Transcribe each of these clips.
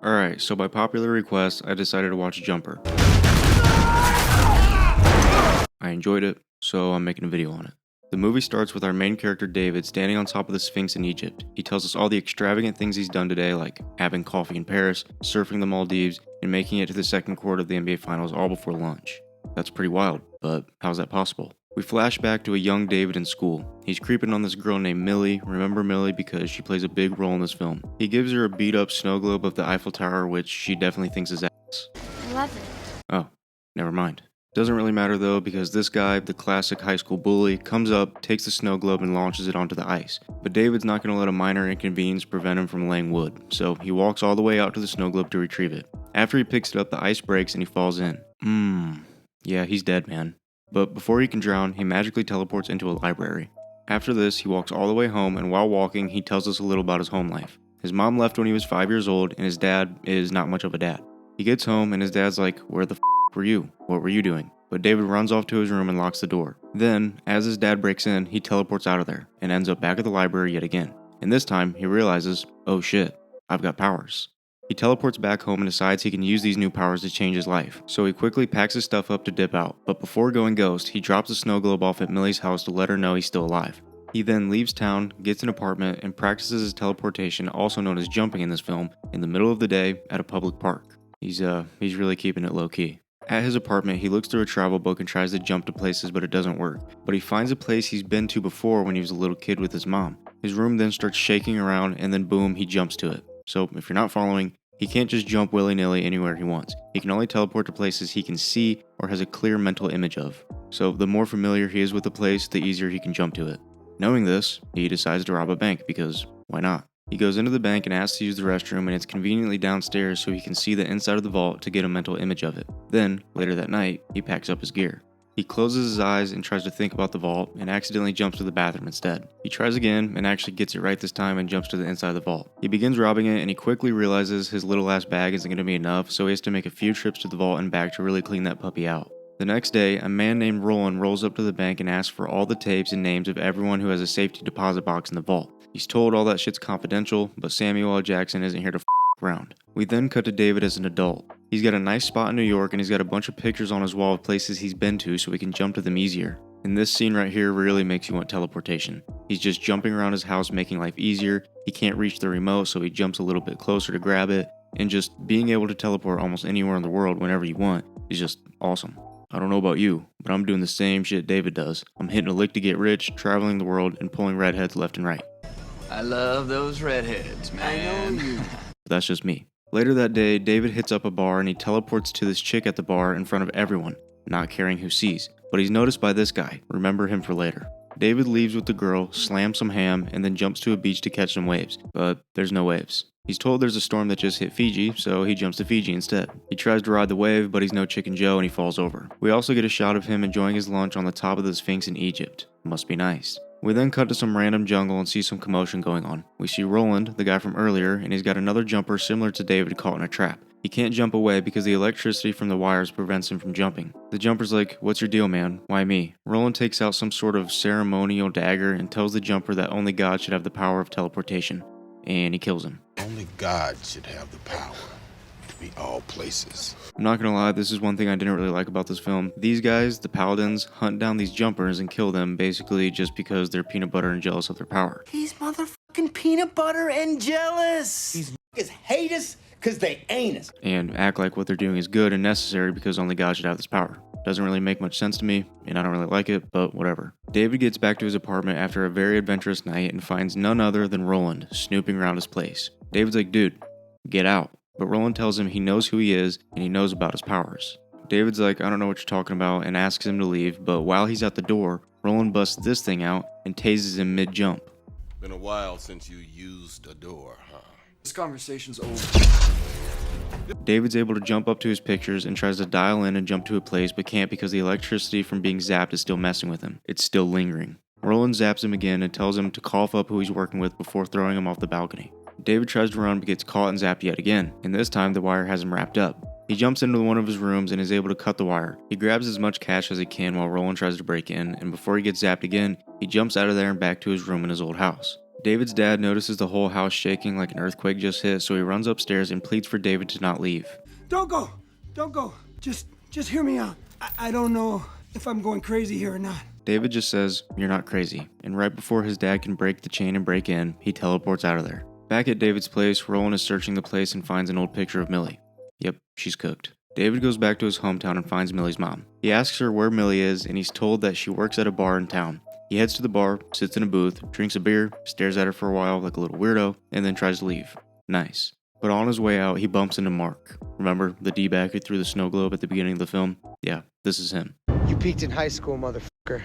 Alright, so by popular request, I decided to watch Jumper. I enjoyed it, so I'm making a video on it. The movie starts with our main character David standing on top of the Sphinx in Egypt. He tells us all the extravagant things he's done today, like having coffee in Paris, surfing the Maldives, and making it to the second quarter of the NBA Finals all before lunch. That's pretty wild, but how's that possible? We flash back to a young David in school. He's creeping on this girl named Millie. Remember Millie because she plays a big role in this film. He gives her a beat up snow globe of the Eiffel Tower, which she definitely thinks is ass. I love it. Oh, never mind. Doesn't really matter though, because this guy, the classic high school bully, comes up, takes the snow globe and launches it onto the ice. But David's not going to let a minor inconvenience prevent him from laying wood, so he walks all the way out to the snow globe to retrieve it. After he picks it up, the ice breaks and he falls in. Yeah, he's dead, man. But before he can drown, he magically teleports into a library. After this, he walks all the way home, and while walking, he tells us a little about his home life. His mom left when he was 5 years old, and his dad is not much of a dad. He gets home, and his dad's like, "Where the were you? What were you doing?" But David runs off to his room and locks the door. Then, as his dad breaks in, he teleports out of there, and ends up back at the library yet again. And this time, he realizes, oh shit, I've got powers. He teleports back home and decides he can use these new powers to change his life. So he quickly packs his stuff up to dip out. But before going ghost, he drops a snow globe off at Millie's house to let her know he's still alive. He then leaves town, gets an apartment, and practices his teleportation, also known as jumping in this film, in the middle of the day at a public park. He's really keeping it low key. At his apartment, he looks through a travel book and tries to jump to places, but it doesn't work. But he finds a place he's been to before when he was a little kid with his mom. His room then starts shaking around, and then boom, he jumps to it. So if you're not following, he can't just jump willy-nilly anywhere he wants. He can only teleport to places he can see or has a clear mental image of. So the more familiar he is with the place, the easier he can jump to it. Knowing this, he decides to rob a bank because why not? He goes into the bank and asks to use the restroom, and it's conveniently downstairs so he can see the inside of the vault to get a mental image of it. Then, later that night, he packs up his gear. He closes his eyes and tries to think about the vault and accidentally jumps to the bathroom instead. He tries again and actually gets it right this time and jumps to the inside of the vault. He begins robbing it and he quickly realizes his little ass bag isn't going to be enough, so he has to make a few trips to the vault and back to really clean that puppy out. The next day, a man named Roland rolls up to the bank and asks for all the tapes and names of everyone who has a safety deposit box in the vault. He's told all that shit's confidential, but Samuel L. Jackson isn't here to around. We then cut to David as an adult. He's got a nice spot in New York and he's got a bunch of pictures on his wall of places he's been to so he can jump to them easier. And this scene right here really makes you want teleportation. He's just jumping around his house making life easier. He can't reach the remote, so he jumps a little bit closer to grab it, and just being able to teleport almost anywhere in the world whenever you want is just awesome. I don't know about you, but I'm doing the same shit David does. I'm hitting a lick to get rich, traveling the world, and pulling redheads left and right. I love those redheads, man. I know you. But that's just me. Later that day, David hits up a bar and he teleports to this chick at the bar in front of everyone, not caring who sees. But he's noticed by this guy. Remember him for later. David leaves with the girl, slams some ham, and then jumps to a beach to catch some waves. But there's no waves. He's told there's a storm that just hit Fiji, so he jumps to Fiji instead. He tries to ride the wave, but he's no Chicken Joe and he falls over. We also get a shot of him enjoying his lunch on the top of the Sphinx in Egypt. Must be nice. We then cut to some random jungle and see some commotion going on. We see Roland, the guy from earlier, and he's got another jumper similar to David caught in a trap. He can't jump away because the electricity from the wires prevents him from jumping. The jumper's like, "What's your deal, man? Why me?" Roland takes out some sort of ceremonial dagger and tells the jumper that only God should have the power of teleportation. And he kills him. Only God should have the power to be all places. I'm not gonna lie, this is one thing I didn't really like about this film. These guys, the Paladins, hunt down these jumpers and kill them basically just because they're peanut butter and jealous of their power. He's motherfucking peanut butter and jealous. These niggas hate us because they ain't us. And act like what they're doing is good and necessary because only God should have this power. Doesn't really make much sense to me, and I don't really like it, but whatever. David gets back to his apartment after a very adventurous night and finds none other than Roland snooping around his place. David's like, "Dude, get out." But Roland tells him he knows who he is and he knows about his powers. David's like, "I don't know what you're talking about," and asks him to leave, but while he's at the door, Roland busts this thing out and tases him mid-jump. Been a while since you used a door, huh? This conversation's over. David's able to jump up to his pictures and tries to dial in and jump to a place but can't because the electricity from being zapped is still messing with him. It's still lingering. Roland zaps him again and tells him to cough up who he's working with before throwing him off the balcony. David tries to run but gets caught and zapped yet again, and this time the wire has him wrapped up. He jumps into one of his rooms and is able to cut the wire. He grabs as much cash as he can while Roland tries to break in, and before he gets zapped again, he jumps out of there and back to his room in his old house. David's dad notices the whole house shaking like an earthquake just hit, so he runs upstairs and pleads for David to not leave. Don't go! Don't go! Just hear me out. I don't know if I'm going crazy here or not. David just says, "You're not crazy," and right before his dad can break the chain and break in, he teleports out of there. Back at David's place, Roland is searching the place and finds an old picture of Millie. Yep, she's cooked. David goes back to his hometown and finds Millie's mom. He asks her where Millie is, and he's told that she works at a bar in town. He heads to the bar, sits in a booth, drinks a beer, stares at her for a while like a little weirdo, and then tries to leave. Nice. But on his way out, he bumps into Mark. Remember, the D-bag who threw the snow globe at the beginning of the film? Yeah, this is him. You peaked in high school, motherfucker.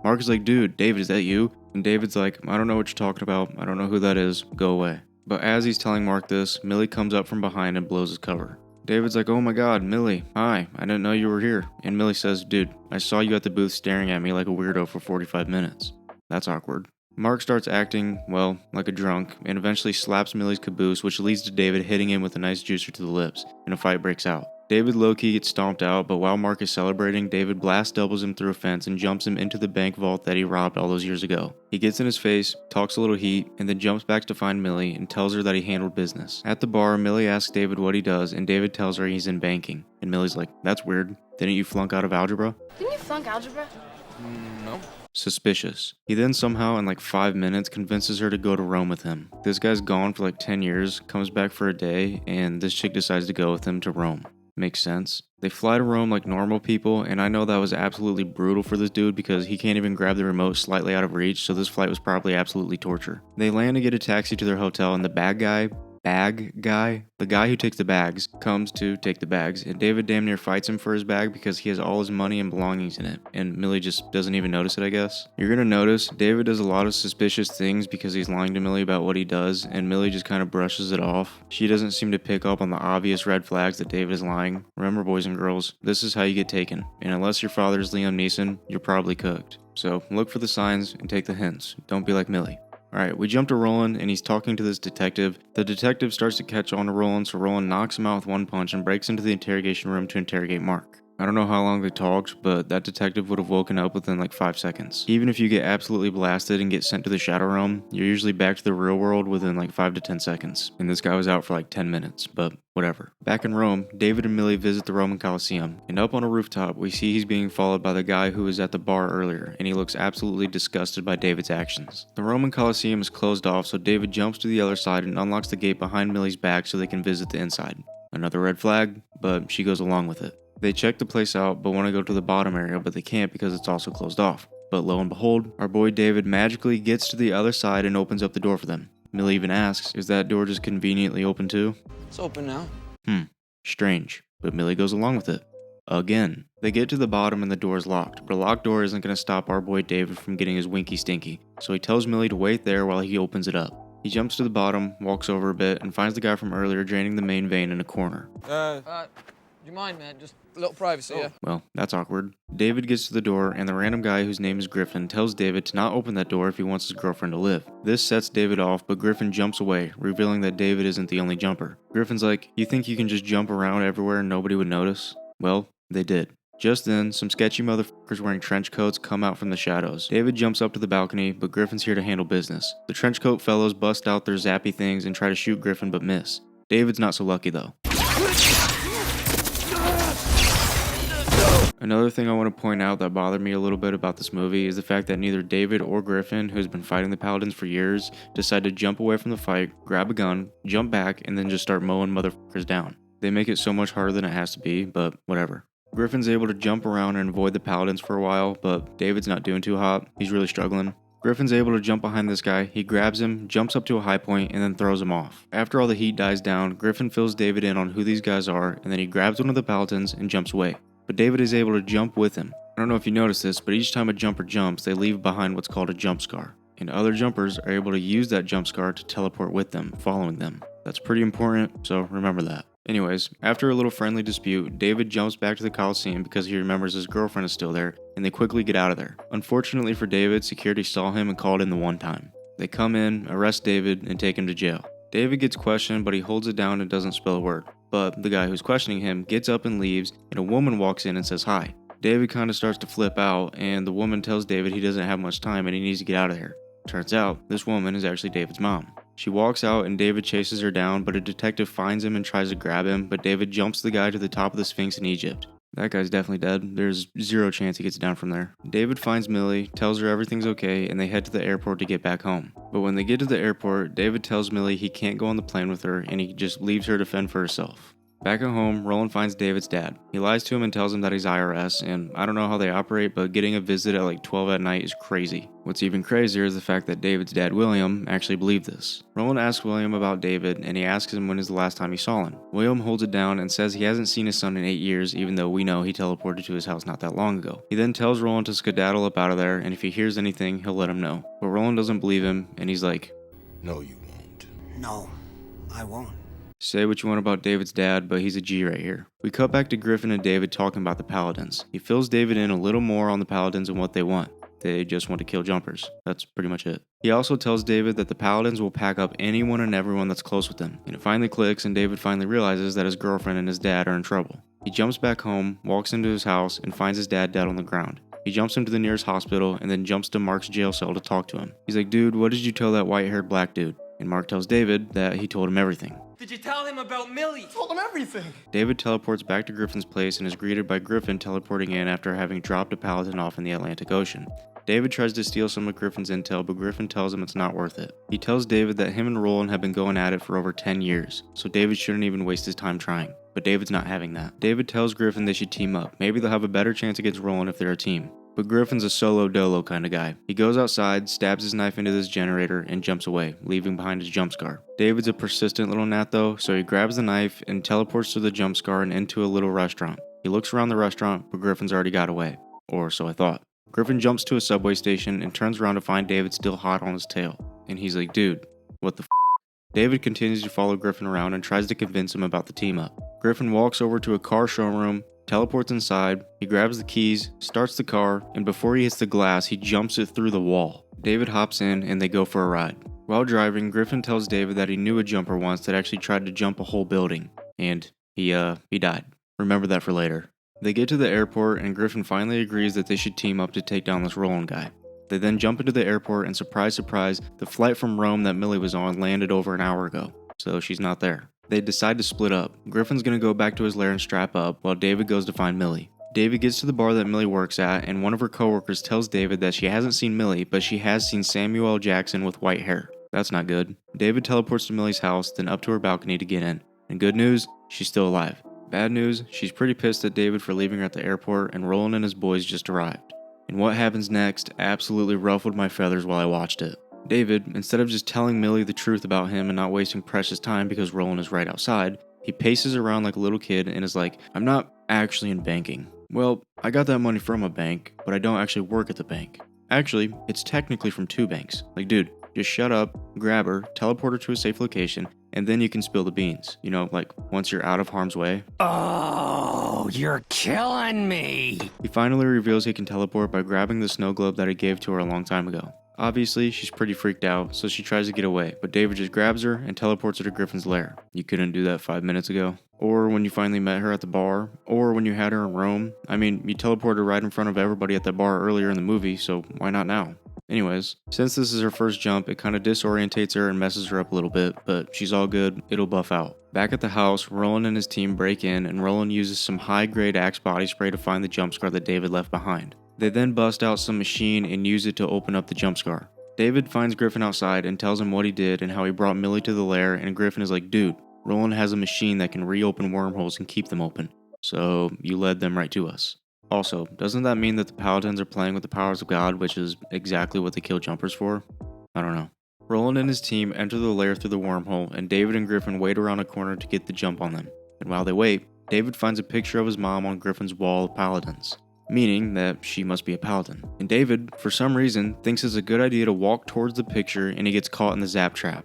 Mark is like, "Dude, David, is that you?" And David's like, "I don't know what you're talking about. I don't know who that is. Go away." But as he's telling Mark this, Millie comes up from behind and blows his cover. David's like, "Oh my god, Millie, hi, I didn't know you were here." And Millie says, "Dude, I saw you at the booth staring at me like a weirdo for 45 minutes. That's awkward." Mark starts acting, well, like a drunk, and eventually slaps Millie's caboose, which leads to David hitting him with a nice juicer to the lips, and a fight breaks out. David low-key gets stomped out, but while Mark is celebrating, David blast doubles him through a fence and jumps him into the bank vault that he robbed all those years ago. He gets in his face, talks a little heat, and then jumps back to find Millie and tells her that he handled business. At the bar, Millie asks David what he does, and David tells her he's in banking. And Millie's like, "That's weird. Didn't you flunk out of algebra?" Didn't you flunk algebra? No. Suspicious. He then somehow in like 5 minutes convinces her to go to Rome with him. This guy's gone for like 10 years, comes back for a day, and this chick decides to go with him to Rome. Makes sense. They fly to Rome like normal people, and I know that was absolutely brutal for this dude because he can't even grab the remote slightly out of reach, so this flight was probably absolutely torture. They land to get a taxi to their hotel, and the the guy who takes the bags, comes to take the bags, and David damn near fights him for his bag because he has all his money and belongings in it, and Millie just doesn't even notice it, I guess. You're gonna notice, David does a lot of suspicious things because he's lying to Millie about what he does, and Millie just kind of brushes it off. She doesn't seem to pick up on the obvious red flags that David is lying. Remember, boys and girls, this is how you get taken, and unless your father's Liam Neeson, you're probably cooked. So look for the signs and take the hints. Don't be like Millie. Alright, we jump to Roland, and he's talking to this detective. The detective starts to catch on to Roland, so Roland knocks him out with one punch and breaks into the interrogation room to interrogate Mark. I don't know how long they talked, but that detective would have woken up within like 5 seconds. Even if you get absolutely blasted and get sent to the Shadow Realm, you're usually back to the real world within like 5 to 10 seconds. And this guy was out for like 10 minutes, but whatever. Back in Rome, David and Millie visit the Roman Colosseum, and up on a rooftop, we see he's being followed by the guy who was at the bar earlier, and he looks absolutely disgusted by David's actions. The Roman Colosseum is closed off, so David jumps to the other side and unlocks the gate behind Millie's back so they can visit the inside. Another red flag, but she goes along with it. They check the place out, but want to go to the bottom area, but they can't because it's also closed off. But lo and behold, our boy David magically gets to the other side and opens up the door for them. Millie even asks, is that door just conveniently open too? It's open now. Strange. But Millie goes along with it. Again. They get to the bottom and the door is locked, but a locked door isn't going to stop our boy David from getting his winky stinky, so he tells Millie to wait there while he opens it up. He jumps to the bottom, walks over a bit, and finds the guy from earlier draining the main vein in a corner. Do you mind, man? Just a little privacy, yeah? Well, that's awkward. David gets to the door, and the random guy whose name is Griffin tells David to not open that door if he wants his girlfriend to live. This sets David off, but Griffin jumps away, revealing that David isn't the only jumper. Griffin's like, you think you can just jump around everywhere and nobody would notice? Well, they did. Just then, some sketchy motherfuckers wearing trench coats come out from the shadows. David jumps up to the balcony, but Griffin's here to handle business. The trench coat fellows bust out their zappy things and try to shoot Griffin but miss. David's not so lucky though. Another thing I want to point out that bothered me a little bit about this movie is the fact that neither David or Griffin, who's been fighting the Paladins for years, decide to jump away from the fight, grab a gun, jump back, and then just start mowing motherfuckers down. They make it so much harder than it has to be, but whatever. Griffin's able to jump around and avoid the Paladins for a while, but David's not doing too hot. He's really struggling. Griffin's able to jump behind this guy, he grabs him, jumps up to a high point, and then throws him off. After all the heat dies down, Griffin fills David in on who these guys are, and then he grabs one of the Paladins and jumps away. But David is able to jump with him. I don't know if you noticed this, but each time a jumper jumps, they leave behind what's called a jump scar. And other jumpers are able to use that jump scar to teleport with them, following them. That's pretty important, so remember that. Anyways, after a little friendly dispute, David jumps back to the Coliseum because he remembers his girlfriend is still there, and they quickly get out of there. Unfortunately for David, security saw him and called in the one time. They come in, arrest David, and take him to jail. David gets questioned, but he holds it down and doesn't spill a word. But the guy who's questioning him gets up and leaves, and a woman walks in and says hi. David kind of starts to flip out, and the woman tells David he doesn't have much time and he needs to get out of here. Turns out, this woman is actually David's mom. She walks out and David chases her down, but a detective finds him and tries to grab him, but David jumps the guy to the top of the Sphinx in Egypt. That guy's definitely dead. There's zero chance he gets down from there. David finds Millie, tells her everything's okay, and they head to the airport to get back home. But when they get to the airport, David tells Millie he can't go on the plane with her and he just leaves her to fend for herself. Back at home, Roland finds David's dad. He lies to him and tells him that he's IRS, and I don't know how they operate, but getting a visit at like 12 at night is crazy. What's even crazier is the fact that David's dad, William, actually believed this. Roland asks William about David, and he asks him when is the last time he saw him. William holds it down and says he hasn't seen his son in 8 years, even though we know he teleported to his house not that long ago. He then tells Roland to skedaddle up out of there, and if he hears anything, he'll let him know. But Roland doesn't believe him, and he's like, No, you won't. No, I won't. say what you want about David's dad, but he's a G right here. We cut back to Griffin and David talking about the Paladins. He fills David in a little more on the Paladins and what they want. They just want to kill jumpers. That's pretty much it. He also tells David that the Paladins will pack up anyone and everyone that's close with them. And it finally clicks and David finally realizes that his girlfriend and his dad are in trouble. He jumps back home, walks into his house, and finds his dad dead on the ground. He jumps him to the nearest hospital and then jumps to Mark's jail cell to talk to him. He's like, dude, what did you tell that white-haired black dude? And Mark tells David that he told him everything. Did you tell him about Millie? Told him everything. David teleports back to Griffin's place and is greeted by Griffin teleporting in after having dropped a Paladin off in the Atlantic Ocean. David tries to steal some of Griffin's intel, but Griffin tells him it's not worth it. He tells David that him and Roland have been going at it for over 10 years, so David shouldn't even waste his time trying. But David's not having that. David tells Griffin they should team up. Maybe they'll have a better chance against Roland if they're a team. But Griffin's a solo dolo kind of guy. He goes outside, stabs his knife into this generator, and jumps away, leaving behind his jump scar. David's a persistent little gnat though, so he grabs the knife and teleports to the jump scar and into a little restaurant. He looks around the restaurant, but Griffin's already got away. Or so I thought. Griffin jumps to a subway station and turns around to find David still hot on his tail. And he's like, dude, what the f***? David continues to follow Griffin around and tries to convince him about the team up. Griffin walks over to a car showroom, teleports inside, he grabs the keys, starts the car, and before he hits the glass, he jumps it through the wall. David hops in and they go for a ride. While driving, Griffin tells David that he knew a jumper once that actually tried to jump a whole building, and he died. Remember that for later. They get to the airport and Griffin finally agrees that they should team up to take down this Roland guy. They then jump into the airport and surprise, surprise, the flight from Rome that Millie was on landed over an hour ago, so she's not there. They decide to split up. Griffin's gonna go back to his lair and strap up, while David goes to find Millie. David gets to the bar that Millie works at, and one of her coworkers tells David that she hasn't seen Millie, but she has seen Samuel L. Jackson with white hair. That's not good. David teleports to Millie's house, then up to her balcony to get in. And good news, she's still alive. Bad news, she's pretty pissed at David for leaving her at the airport, and Roland and his boys just arrived. And what happens next absolutely ruffled my feathers while I watched it. David, instead of just telling Millie the truth about him and not wasting precious time because Roland is right outside, he paces around like a little kid and is like, I'm not actually in banking. Well, I got that money from a bank, but I don't actually work at the bank. Actually, it's technically from 2 banks. Like, dude, just shut up, grab her, teleport her to a safe location, and then you can spill the beans. You know, like, once you're out of harm's way. Oh, you're killing me. He finally reveals he can teleport by grabbing the snow globe that he gave to her a long time ago. Obviously, she's pretty freaked out, so she tries to get away, but David just grabs her and teleports her to Griffin's lair. You couldn't do that 5 minutes ago? Or when you finally met her at the bar? Or when you had her in Rome? I mean, you teleported right in front of everybody at that bar earlier in the movie, so why not now? Anyways, since this is her first jump, it kinda disorientates her and messes her up a little bit, but she's all good, it'll buff out. Back at the house, Roland and his team break in, and Roland uses some high-grade Axe body spray to find the jump scar that David left behind. They then bust out some machine and use it to open up the jump scar. David finds Griffin outside and tells him what he did and how he brought Millie to the lair, and Griffin is like, dude, Roland has a machine that can reopen wormholes and keep them open. So you led them right to us. Also, doesn't that mean that the Paladins are playing with the powers of God, which is exactly what they kill jumpers for? I don't know. Roland and his team enter the lair through the wormhole, and David and Griffin wait around a corner to get the jump on them. And while they wait, David finds a picture of his mom on Griffin's wall of Paladins, meaning that she must be a Paladin. And David, for some reason, thinks it's a good idea to walk towards the picture and he gets caught in the zap trap.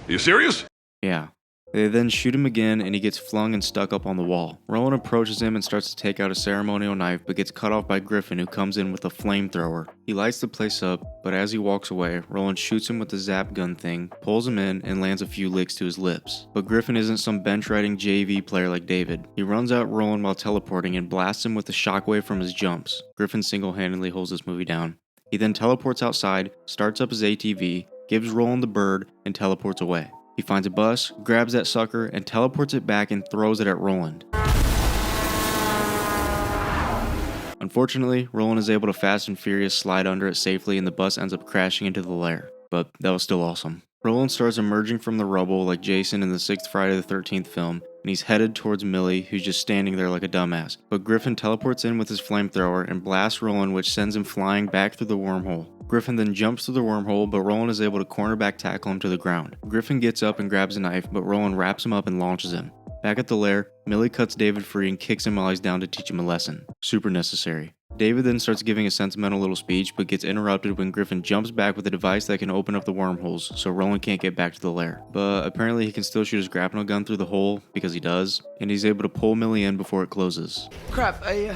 Are you serious? Yeah. They then shoot him again and he gets flung and stuck up on the wall. Roland approaches him and starts to take out a ceremonial knife but gets cut off by Griffin, who comes in with a flamethrower. He lights the place up, but as he walks away, Roland shoots him with the zap gun thing, pulls him in, and lands a few licks to his lips. But Griffin isn't some bench-riding JV player like David. He runs out Roland while teleporting and blasts him with the shockwave from his jumps. Griffin single-handedly holds this movie down. He then teleports outside, starts up his ATV, gives Roland the bird, and teleports away. He finds a bus, grabs that sucker, and teleports it back and throws it at Roland. Unfortunately, Roland is able to fast and furious slide under it safely and the bus ends up crashing into the lair. But that was still awesome. Roland starts emerging from the rubble like Jason in the 6th Friday the 13th film, and he's headed towards Millie, who's just standing there like a dumbass. But Griffin teleports in with his flamethrower and blasts Roland, which sends him flying back through the wormhole. Griffin then jumps through the wormhole, but Roland is able to cornerback tackle him to the ground. Griffin gets up and grabs a knife, but Roland wraps him up and launches him. Back at the lair, Millie cuts David free and kicks him while he's down to teach him a lesson. Super necessary. David then starts giving a sentimental little speech, but gets interrupted when Griffin jumps back with a device that can open up the wormholes, so Roland can't get back to the lair. But apparently he can still shoot his grapnel gun through the hole, because he does, and he's able to pull Millie in before it closes. Crap, I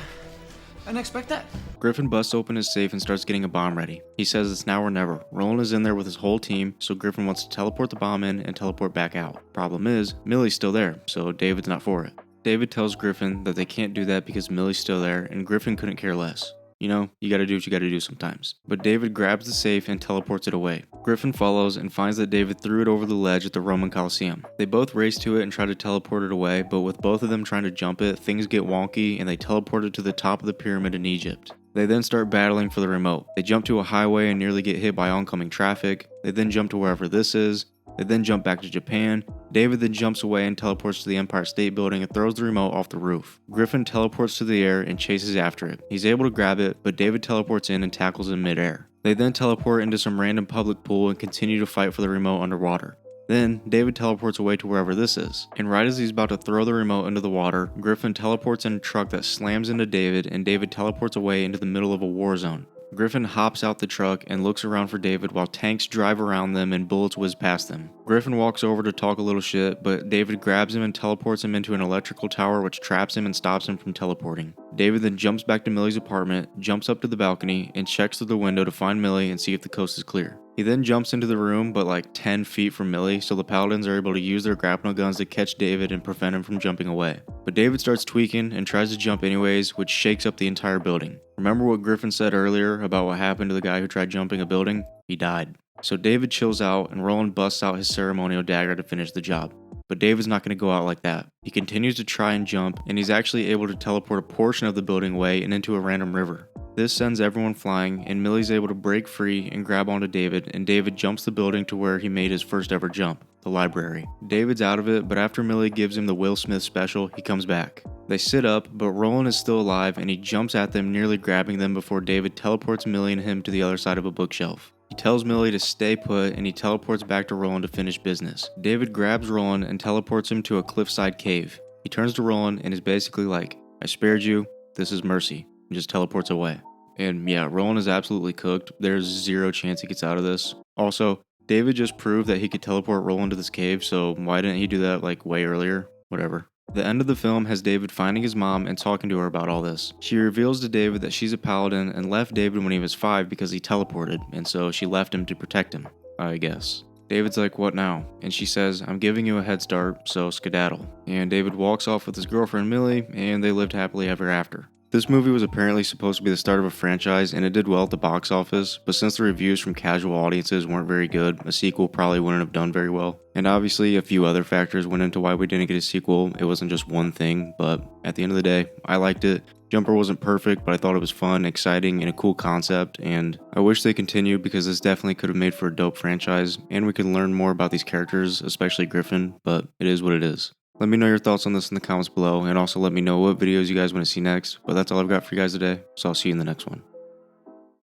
didn't expect that. Griffin busts open his safe and starts getting a bomb ready. He says it's now or never. Roland is in there with his whole team, so Griffin wants to teleport the bomb in and teleport back out. Problem is, Millie's still there, so David's not for it. David tells Griffin that they can't do that because Millie's still there, and Griffin couldn't care less. You know, you gotta do what you gotta do sometimes. But David grabs the safe and teleports it away. Griffin follows and finds that David threw it over the ledge at the Roman Coliseum. They both race to it and try to teleport it away, but with both of them trying to jump it, things get wonky and they teleport it to the top of the pyramid in Egypt. They then start battling for the remote. They jump to a highway and nearly get hit by oncoming traffic. They then jump to wherever this is. They then jump back to Japan. David then jumps away and teleports to the Empire State Building and throws the remote off the roof. Griffin teleports to the air and chases after it. He's able to grab it, but David teleports in and tackles him midair. They then teleport into some random public pool and continue to fight for the remote underwater. Then, David teleports away to wherever this is, and right as he's about to throw the remote into the water, Griffin teleports in a truck that slams into David, and David teleports away into the middle of a war zone. Griffin hops out the truck and looks around for David while tanks drive around them and bullets whiz past them. Griffin walks over to talk a little shit, but David grabs him and teleports him into an electrical tower which traps him and stops him from teleporting. David then jumps back to Millie's apartment, jumps up to the balcony, and checks through the window to find Millie and see if the coast is clear. He then jumps into the room but like 10 feet from Millie, so the Paladins are able to use their grapnel guns to catch David and prevent him from jumping away. But David starts tweaking and tries to jump anyways, which shakes up the entire building. Remember what Griffin said earlier about what happened to the guy who tried jumping a building? He died. So David chills out and Roland busts out his ceremonial dagger to finish the job. But David's not going to go out like that. He continues to try and jump, and he's actually able to teleport a portion of the building away and into a random river. This sends everyone flying, and Millie's able to break free and grab onto David, and David jumps the building to where he made his first ever jump, the library. David's out of it, but after Millie gives him the Will Smith special, he comes back. They sit up, but Roland is still alive, and he jumps at them, nearly grabbing them before David teleports Millie and him to the other side of a bookshelf. He tells Millie to stay put, and he teleports back to Roland to finish business. David grabs Roland and teleports him to a cliffside cave. He turns to Roland and is basically like, "I spared you, this is mercy," and just teleports away. And yeah, Roland is absolutely cooked. There's zero chance he gets out of this. Also, David just proved that he could teleport Roland to this cave, so why didn't he do that like way earlier? Whatever. The end of the film has David finding his mom and talking to her about all this. She reveals to David that she's a paladin and left David when he was 5 because he teleported, and so she left him to protect him, I guess. David's like, "What now?" And she says, "I'm giving you a head start, so skedaddle." And David walks off with his girlfriend Millie, and they lived happily ever after. This movie was apparently supposed to be the start of a franchise, and it did well at the box office, but since the reviews from casual audiences weren't very good, a sequel probably wouldn't have done very well. And obviously, a few other factors went into why we didn't get a sequel. It wasn't just one thing, but at the end of the day, I liked it. Jumper wasn't perfect, but I thought it was fun, exciting, and a cool concept, and I wish they continued because this definitely could have made for a dope franchise, and we could learn more about these characters, especially Griffin, but it is what it is. Let me know your thoughts on this in the comments below, and also let me know what videos you guys want to see next. But that's all I've got for you guys today, so I'll see you in the next one.